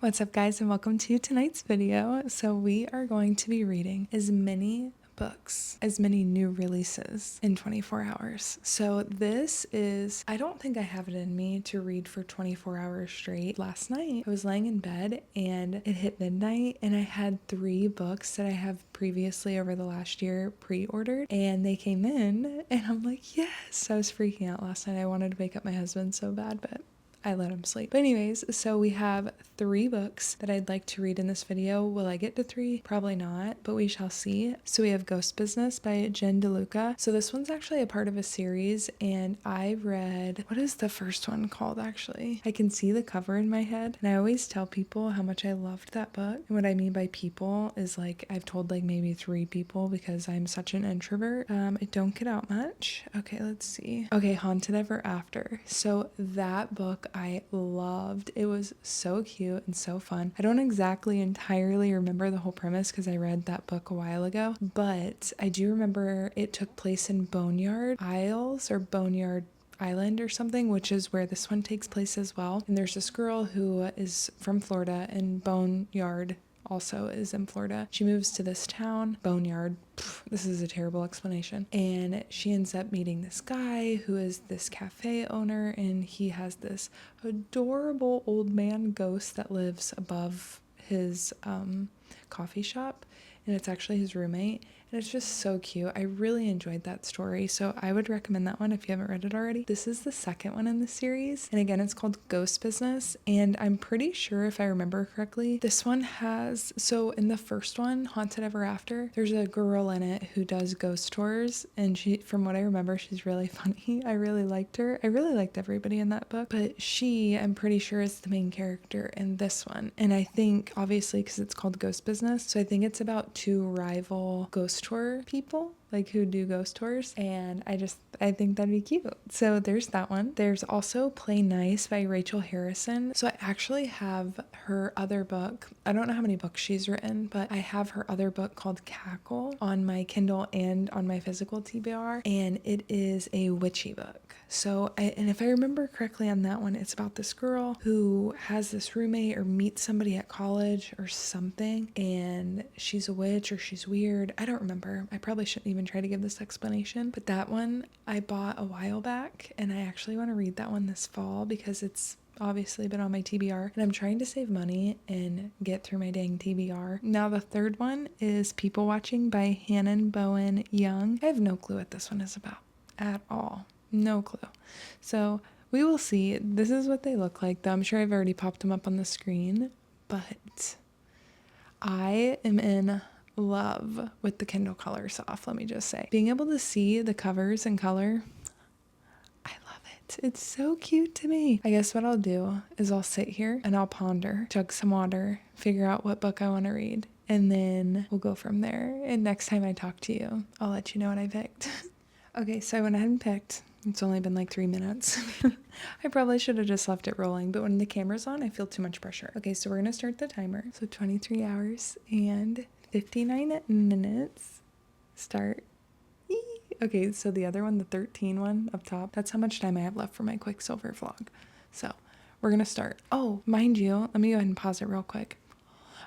What's up guys, and welcome to tonight's video. So we are going to be reading as many books, as many new releases in 24 hours. So this is, I don't think I have it in me to read for 24 hours straight. Last night I was laying in bed and it hit midnight and I had 3 books that I have previously over the last year pre-ordered and they came in and I'm like, yes. I was freaking out last night. I wanted to wake up my husband so bad, but I let him sleep. But anyways, so we have 3 books that I'd like to read in this video. Will I get to 3? Probably not, but we shall see. So we have Ghost Business by Jen DeLuca. So this one's actually a part of a series and I read, what is the first one called actually? I can see the cover in my head and I always tell people how much I loved that book. And what I mean by people is like, I've told like maybe 3 people because I'm such an introvert. I don't get out much. Okay, let's see. Okay, Haunted Ever After. So that book I loved. It was so cute and so fun. I don't exactly entirely remember the whole premise because I read that book a while ago, but I do remember it took place in Boneyard Isles or Boneyard Island or something, which is where this one takes place as well. And there's this girl who is from Florida and Boneyard also is in Florida. She moves to this town, Boneyard. This is a terrible explanation. And she ends up meeting this guy who is this cafe owner, and he has this adorable old man ghost that lives above his coffee shop, and it's actually his roommate. And it's just so cute. I really enjoyed that story. So I would recommend that one if you haven't read it already. This is the second one in the series. And again, it's called Ghost Business. And I'm pretty sure if I remember correctly, this one has, so in the first one, Haunted Ever After, there's a girl in it who does ghost tours. And she, from what I remember, she's really funny. I really liked her. I really liked everybody in that book. But she, I'm pretty sure, is the main character in this one. And I think, obviously, because it's called Ghost Business, so I think it's about 2 rival ghost tour people like who do ghost tours, and I think that'd be cute. So there's that one. There's also Play Nice by Rachel Harrison. So I actually have her other book. I don't know how many books she's written, but I have her other book called Cackle on my Kindle and on my physical TBR, and it is a witchy book. So and if I remember correctly on that one, it's about this girl who has this roommate or meets somebody at college or something, and she's a witch or she's weird. I don't remember. I probably shouldn't even try to give this explanation, but that one I bought a while back and I actually want to read that one this fall because it's obviously been on my TBR and I'm trying to save money and get through my dang TBR. Now the third one is People Watching by bonam-young. I have no clue what this one is about at all. No clue. So we will see. This is what they look like though. I'm sure I've already popped them up on the screen, but I am in love with the Kindle Color Soft, let me just say. Being able to see the covers in color, I love it. It's so cute to me. I guess what I'll do is I'll sit here and I'll ponder, chug some water, figure out what book I want to read, and then we'll go from there. And next time I talk to you, I'll let you know what I picked. Okay, so I went ahead and picked. It's only been like 3 minutes. I probably should have just left it rolling, but when the camera's on, I feel too much pressure. Okay, so we're gonna start the timer. So 23 hours and 59 minutes. Start. Okay, so the other one, the 13 one up top, that's how much time I have left for my Quicksilver vlog. So we're gonna start. Oh, mind you, let me go ahead and pause it real quick.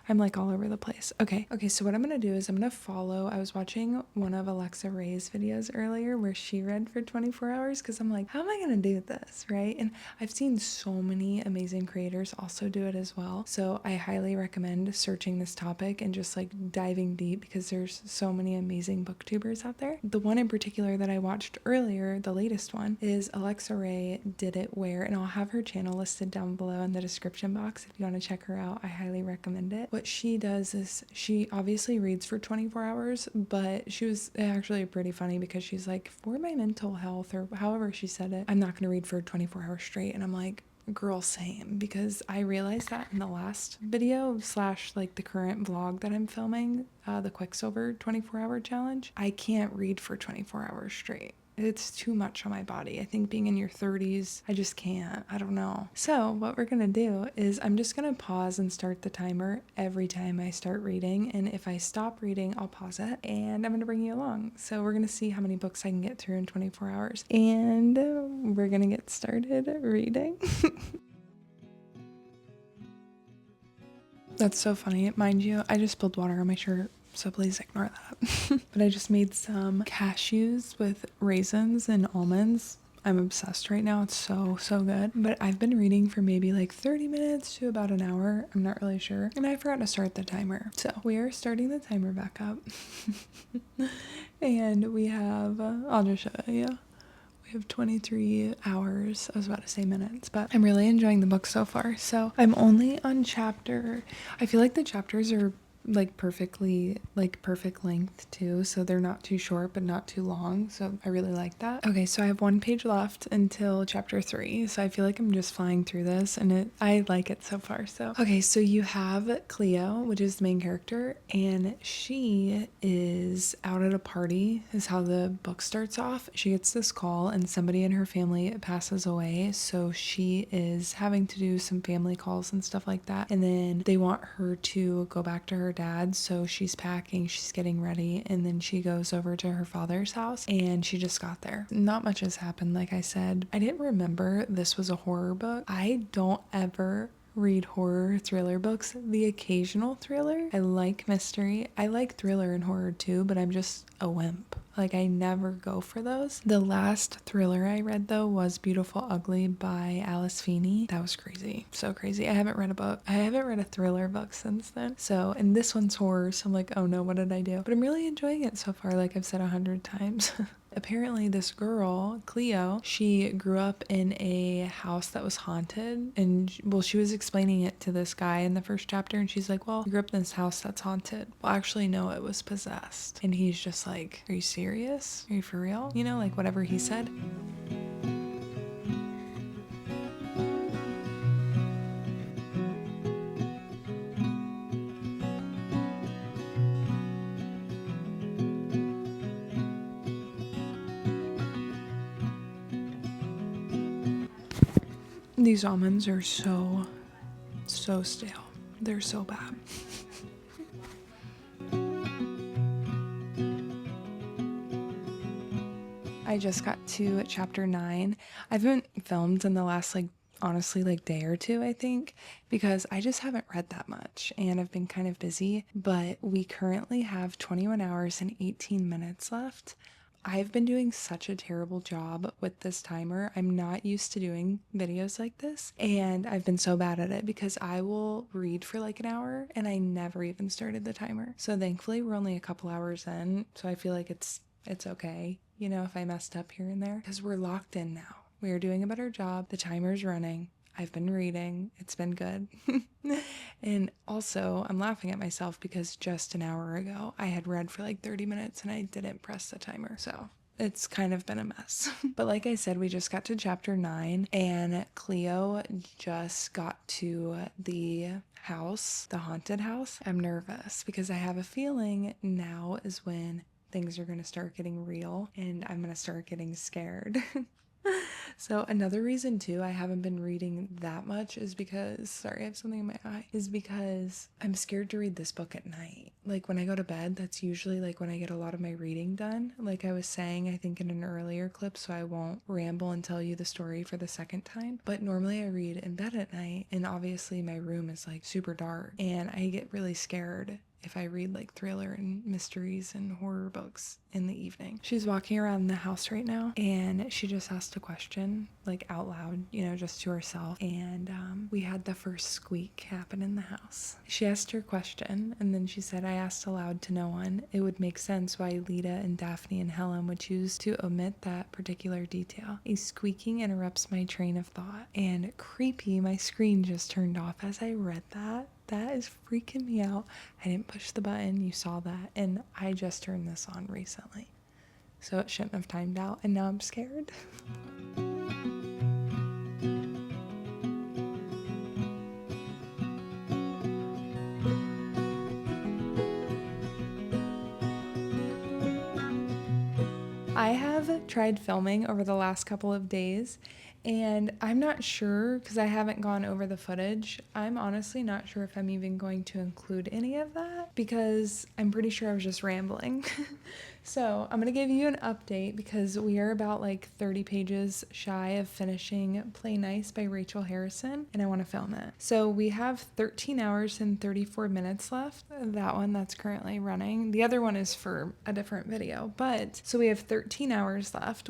I'm like all over the place. Okay, so what I'm gonna do is I'm gonna follow. I was watching one of Alexa Ray's videos earlier where she read for 24 hours because I'm like, how am I gonna do this, right? And I've seen so many amazing creators also do it as well. So I highly recommend searching this topic and just like diving deep because there's so many amazing booktubers out there. The one in particular that I watched earlier, the latest one, is Alexa Ray did it where, and I'll have her channel listed down below in the description box if you want to check her out. I highly recommend it. What she does is she obviously reads for 24 hours, but she was actually pretty funny because she's like, for my mental health, or however she said it, I'm not going to read for 24 hours straight. And I'm like, girl, same, because I realized that in the last video slash like the current vlog that I'm filming, the Quicksilver 24-hour challenge, I can't read for 24 hours straight. It's too much on my body. I think being in your 30s, I just can't. I don't know. So what we're gonna do is I'm just gonna pause and start the timer every time I start reading. And if I stop reading, I'll pause it and I'm gonna bring you along. So we're gonna see how many books I can get through in 24 hours. And we're gonna get started reading. That's so funny. Mind you, I just spilled water on my shirt, so please ignore that. But I just made some cashews with raisins and almonds. I'm obsessed right now. It's so, so good. But I've been reading for maybe like 30 minutes to about an hour. I'm not really sure. And I forgot to start the timer. So we are starting the timer back up. And we have, I'll just show you. We have 23 hours. I was about to say minutes, but I'm really enjoying the book so far. So I'm only on I feel like the chapters are like perfect length too, so they're not too short but not too long, so I really like that. Okay, so I have one page left until chapter 3, so I feel like I'm just flying through this, and I like it so far. So okay, so you have Cleo, which is the main character, and she is out at a party is how the book starts off. She gets this call and somebody in her family passes away, so she is having to do some family calls and stuff like that, and then they want her to go back to her dad, so she's packing, she's getting ready, and then she goes over to her father's house, and she just got there. Not much has happened. Like I said, I didn't remember this was a horror book. I don't ever read horror thriller books. The occasional thriller. I like mystery. I like thriller and horror too, but I'm just a wimp. Like, I never go for those. The last thriller I read though was Beautiful Ugly by Alice Feeney. That was crazy. So crazy. I haven't read a thriller book since then. So, and this one's horror, so I'm like, oh no, what did I do? But I'm really enjoying it so far, like I've said 100 times. Apparently this girl, Cleo, she grew up in a house that was haunted, and well, she was explaining it to this guy in the first chapter, and she's like, well, I grew up in this house that's haunted. Well, actually no, it was possessed. And he's just like, are you serious? Are you for real? You know, like whatever he said. These almonds are so stale. They're so bad. I just got to chapter 9. I haven't filmed in the last honestly day or two, I think, because I just haven't read that much and I've been kind of busy, but we currently have 21 hours and 18 minutes left. I've been doing such a terrible job with this timer. I'm not used to doing videos like this, and I've been so bad at it because I will read for like an hour and I never even started the timer. So thankfully we're only a couple hours in, so I feel like it's okay, you know, if I messed up here and there, because we're locked in now. We are doing a better job. The timer's running. I've been reading. It's been good. And also, I'm laughing at myself because just an hour ago, I had read for like 30 minutes and I didn't press the timer. So it's kind of been a mess. But like I said, we just got to chapter 9 and Cleo just got to the house, the haunted house. I'm nervous because I have a feeling now is when things are going to start getting real and I'm going to start getting scared. So another reason too I haven't been reading that much is because, sorry, I have something in my eye, is because I'm scared to read this book at night. Like when I go to bed, that's usually like when I get a lot of my reading done. Like I was saying, I think in an earlier clip, so I won't ramble and tell you the story for the second time. But normally I read in bed at night, and obviously my room is like super dark and I get really scared if I read like thriller and mysteries and horror books in the evening. She's walking around the house right now and she just asked a question like out loud, you know, just to herself. And we had the first squeak happen in the house. She asked her question and then she said, I asked aloud to no one. It would make sense why Lita and Daphne and Helen would choose to omit that particular detail. A squeaking interrupts my train of thought. And creepy, my screen just turned off as I read that. That is freaking me out. I didn't push the button, you saw that, and I just turned this on recently. So it shouldn't have timed out, and now I'm scared. I have tried filming over the last couple of days, and I'm not sure because I haven't gone over the footage. I'm honestly not sure if I'm even going to include any of that because I'm pretty sure I was just rambling. So I'm going to give you an update because we are about like 30 pages shy of finishing Play Nice by Rachel Harrison, and I want to film it. So we have 13 hours and 34 minutes left. That one that's currently running. The other one is for a different video, but so we have 13 hours left,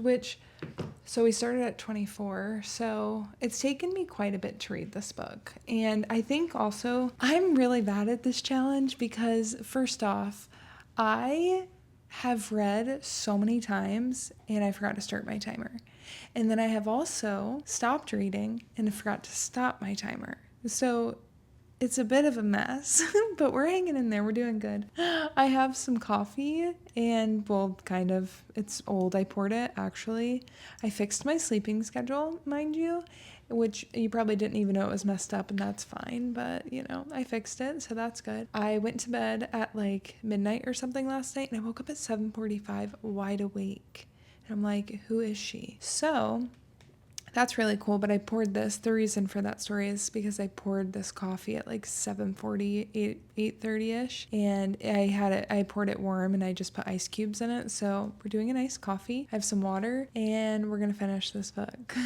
so we started at 24, so it's taken me quite a bit to read this book. And I think also I'm really bad at this challenge because first off, I have read so many times and I forgot to start my timer. And then I have also stopped reading and forgot to stop my timer. So it's a bit of a mess, but we're hanging in there. We're doing good. I have some coffee and, well, kind of, it's old. I poured it, actually. I fixed my sleeping schedule, mind you, which you probably didn't even know it was messed up, and that's fine. But, you know, I fixed it, so that's good. I went to bed at like midnight or something last night, and I woke up at 7:45 wide awake. And I'm like, who is she? So that's really cool, but I poured this. The reason for that story is because I poured this coffee at like 7:40, 8:30ish, and I poured it warm and I just put ice cubes in it. So we're doing a nice coffee. I have some water and we're gonna finish this book.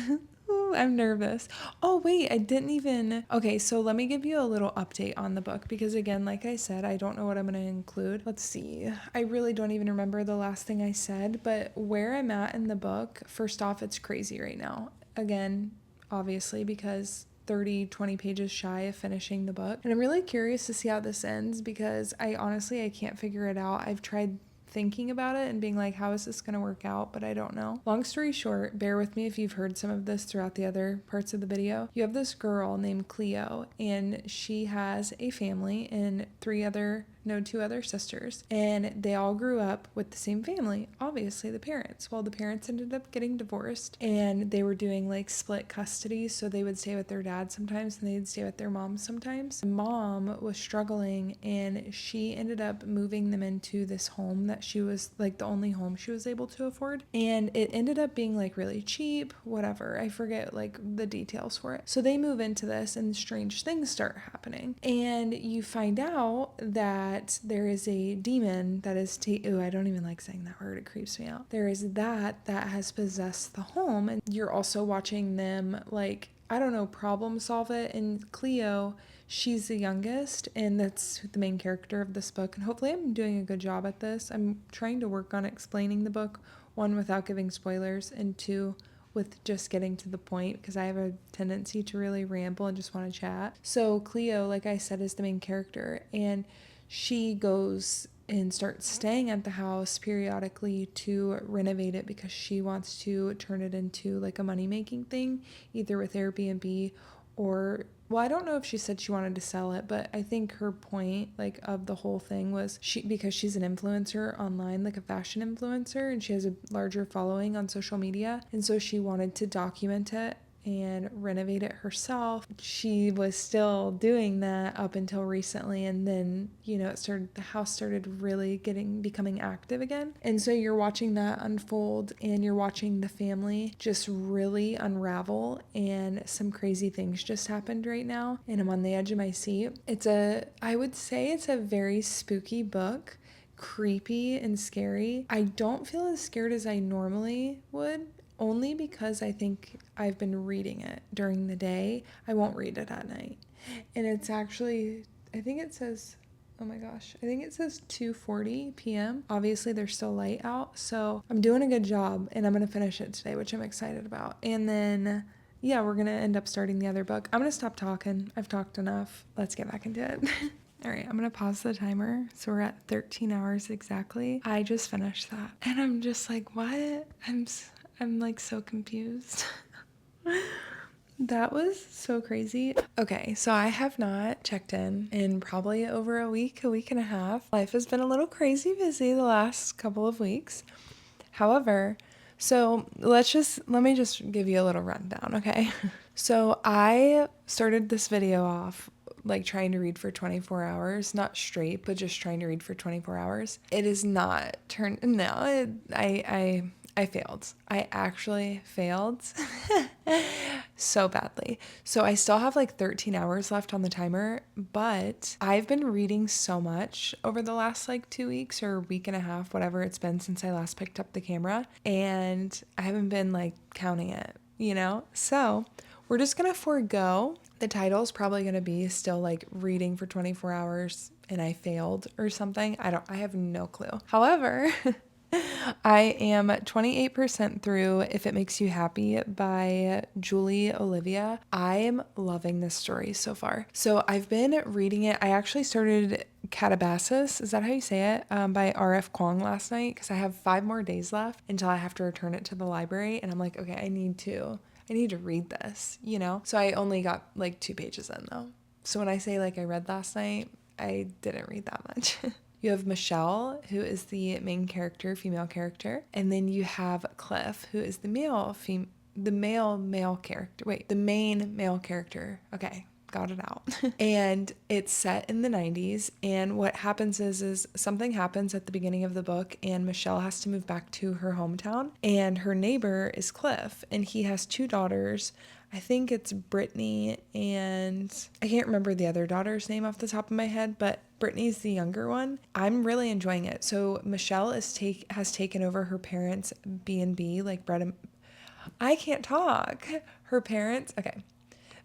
Ooh, I'm nervous. Oh wait, okay, so let me give you a little update on the book because again, like I said, I don't know what I'm gonna include. Let's see. I really don't even remember the last thing I said, but where I'm at in the book, first off, it's crazy right now. Again, obviously, because 20 pages shy of finishing the book. And I'm really curious to see how this ends because I can't figure it out. I've tried thinking about it and being like, how is this going to work out? But I don't know. Long story short, bear with me if you've heard some of this throughout the other parts of the video. You have this girl named Cleo, and she has a family and two other sisters, and they all grew up with the same family, obviously the parents. Well, the parents ended up getting divorced and they were doing like split custody, so they would stay with their dad sometimes and they'd stay with their mom sometimes. The mom was struggling and she ended up moving them into this home that she was like the only home she was able to afford, and it ended up being like really cheap, whatever, I forget like the details for it. So they move into this and strange things start happening, and you find out that there is a demon that is I don't even like saying that word, it creeps me out. There is that has possessed the home, and you're also watching them like, I don't know, problem solve it. And Cleo, she's the youngest, and that's the main character of this book, and hopefully I'm doing a good job at this. I'm trying to work on explaining the book, one, without giving spoilers, and two, with just getting to the point, because I have a tendency to really ramble and just want to chat. So Cleo, like I said, is the main character, and she goes and starts staying at the house periodically to renovate it because she wants to turn it into like a money-making thing, either with Airbnb or, well, I don't know if she said she wanted to sell it, but I think her point like of the whole thing was because she's an influencer online, like a fashion influencer, and she has a larger following on social media, and so she wanted to document it and renovate it herself. She was still doing that up until recently, and then, you know, the house started really becoming active again. And so you're watching that unfold, and you're watching the family just really unravel, and some crazy things just happened right now, and I'm on the edge of my seat. I would say it's a very spooky book, creepy and scary. I don't feel as scared as I normally would, only because I think I've been reading it during the day. I won't read it at night. And it's actually, I think it says 2:40 p.m. Obviously, there's still light out, so I'm doing a good job, and I'm going to finish it today, which I'm excited about. And then, yeah, we're going to end up starting the other book. I'm going to stop talking. I've talked enough. Let's get back into it. All right, I'm going to pause the timer. So we're at 13 hours exactly. I just finished that. And I'm just like, what? I'm like so confused. That was so crazy. Okay, so I have not checked in probably over a week and a half. Life has been a little crazy busy the last couple of weeks. However, so let me just give you a little rundown, okay? So I started this video off like trying to read for 24 hours, not straight, but just trying to read for 24 hours. It is not I failed. I actually failed. so badly. So I still have like 13 hours left on the timer, but I've been reading so much over the last like 2 weeks or week and a half, whatever it's been since I last picked up the camera, and I haven't been like counting it, you know? So we're just gonna forego. The title is probably gonna be still like reading for 24 hours and I failed or something. I have no clue. However, I am 28% through If It Makes You Happy by Olivia. I am loving this story so far. So I've been reading it. I actually started Catabasis, is that how you say it, by R.F. Kuang last night because I have 5 more days left until I have to return it to the library. And I'm like, okay, I need to read this, you know? So I only got like 2 pages in though. So when I say like I read last night, I didn't read that much. You have Michelle, who is the main character, female character. And then you have Cliff, who is the main male character. Okay, got it out. And it's set in the 90s. And what happens is something happens at the beginning of the book, and Michelle has to move back to her hometown. And her neighbor is Cliff, and he has 2 daughters. I think it's Brittany, and I can't remember the other daughter's name off the top of my head, but Brittany's the younger one. I'm really enjoying it. So Michelle has taken over her parents' B&B, like bread and... I can't talk. Her parents... Okay.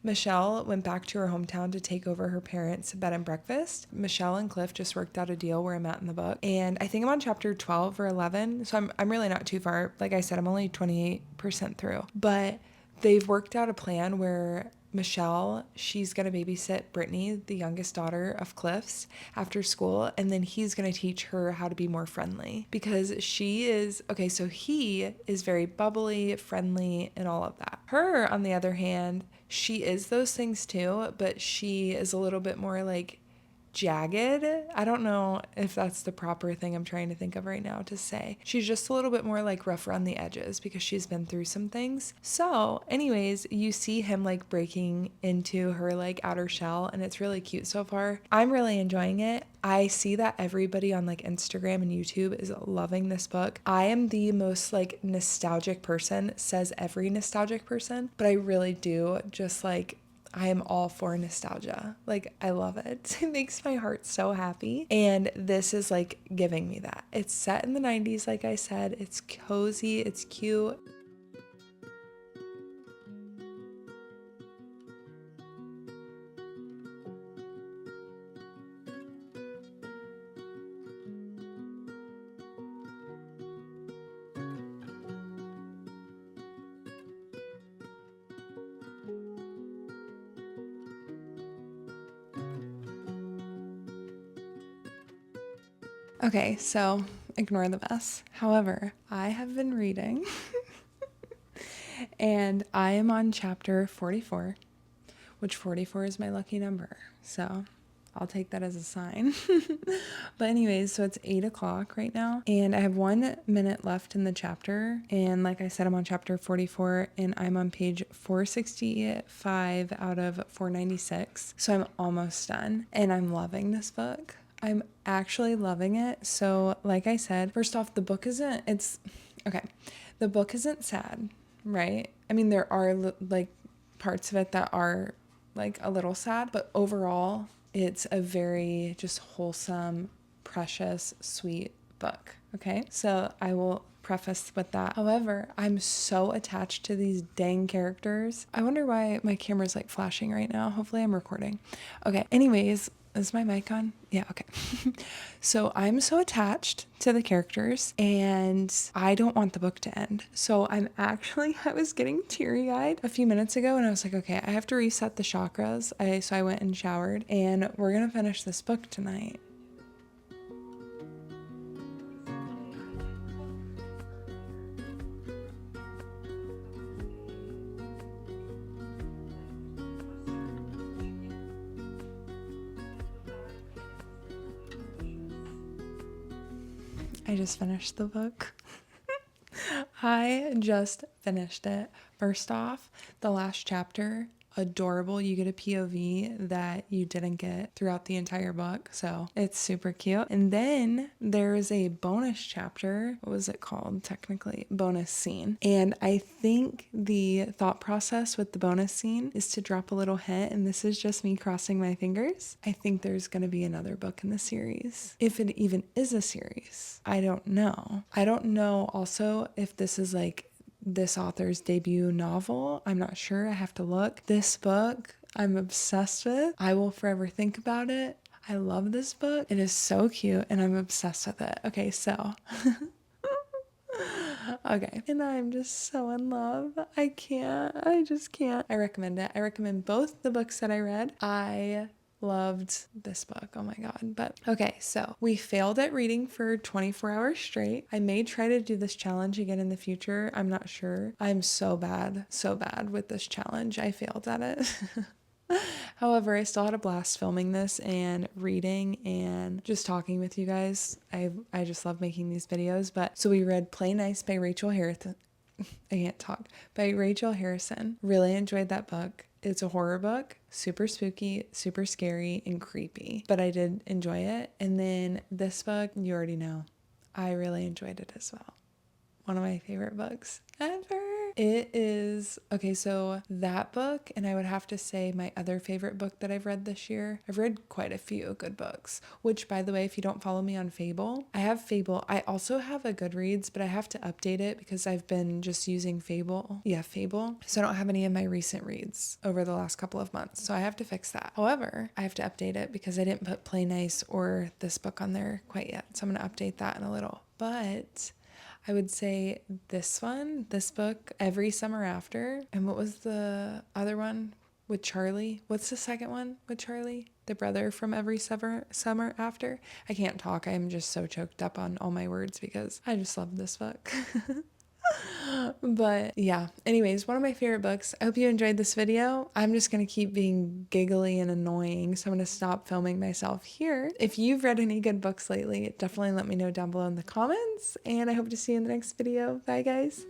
Michelle went back to her hometown to take over her parents' bed and breakfast. Michelle and Cliff just worked out a deal where I'm at in the book. And I think I'm on chapter 12 or 11. So I'm really not too far. Like I said, I'm only 28% through. But they've worked out a plan where Michelle, she's going to babysit Brittany, the youngest daughter of Cliff's, after school, and then he's going to teach her how to be more friendly because he is very bubbly, friendly, and all of that. Her, on the other hand, she is those things too, but she is a little bit more like jagged. I don't know if that's the proper thing I'm trying to think of right now to say. She's just a little bit more like rough around the edges because she's been through some things. So anyways, you see him like breaking into her like outer shell, and it's really cute so far. I'm really enjoying it. I see that everybody on like Instagram and YouTube is loving this book. I am the most like nostalgic person, says every nostalgic person, but I really do just like I am all for nostalgia. Like, I love it. It makes my heart so happy. And this is like giving me that. It's set in the 90s, like I said. It's cozy. It's cute. Okay, so ignore the mess. However, I have been reading and I am on chapter 44, which 44 is my lucky number. So I'll take that as a sign. But anyways, so it's 8 o'clock right now and I have 1 minute left in the chapter. And like I said, I'm on chapter 44 and I'm on page 465 out of 496. So I'm almost done and I'm loving this book. I'm actually loving it. So like I said, first off, the book isn't sad, right? I mean, there are like parts of it that are like a little sad, but overall it's a very just wholesome, precious, sweet book. Okay. So I will preface with that. However, I'm so attached to these dang characters. I wonder why my camera's like flashing right now. Hopefully I'm recording. Okay. Anyways, is my mic on? Yeah, okay. So I'm so attached to the characters and I don't want the book to end. So I was getting teary-eyed a few minutes ago and I was like, okay, I have to reset the chakras. So I went and showered and we're going to finish this book tonight. I just finished the book. I just finished it. First off, the last chapter, adorable. You get a POV that you didn't get throughout the entire book. So it's super cute. And then there's a bonus chapter. What was it called? Technically, bonus scene. And I think the thought process with the bonus scene is to drop a little hint. And this is just me crossing my fingers. I think there's going to be another book in the series. If it even is a series, I don't know. I don't know also if this is like this author's debut novel. I'm not sure. I have to look. This book I'm obsessed with. I will forever think about it. I love this book. It is so cute and I'm obsessed with it. Okay, so okay. And I'm just so in love. I just can't. I recommend it. I recommend both the books that I read. I loved this book. Oh my God. But okay, so we failed at reading for 24 hours straight. I may try to do this challenge again in the future. I'm not sure. I'm so bad with this challenge. I failed at it. However, I still had a blast filming this and reading and just talking with you guys. I just love making these videos. But so we read Play Nice by Rachel Harrison. I can't talk. By Rachel Harrison. Really enjoyed that book. It's a horror book, super spooky, super scary, and creepy. But I did enjoy it. And then this book, you already know, I really enjoyed it as well. One of my favorite books ever. It is, okay, so that book, and I would have to say my other favorite book that I've read this year. I've read quite a few good books, which, by the way, if you don't follow me on Fable, I have Fable. I also have a Goodreads, but I have to update it because I've been just using Fable. Yeah, Fable. So I don't have any of my recent reads over the last couple of months. So I have to fix that. However, I have to update it because I didn't put Play Nice or this book on there quite yet. So I'm going to update that in a little. But I would say this book, Every Summer After. And what was the other one with Charlie? What's the second one with Charlie? The brother from Every Summer After? I can't talk. I'm just so choked up on all my words because I just love this book. But yeah, anyways, one of my favorite books. I hope you enjoyed this video. I'm just going to keep being giggly and annoying, so I'm going to stop filming myself here. If you've read any good books lately, definitely let me know down below in the comments, and I hope to see you in the next video. Bye, guys.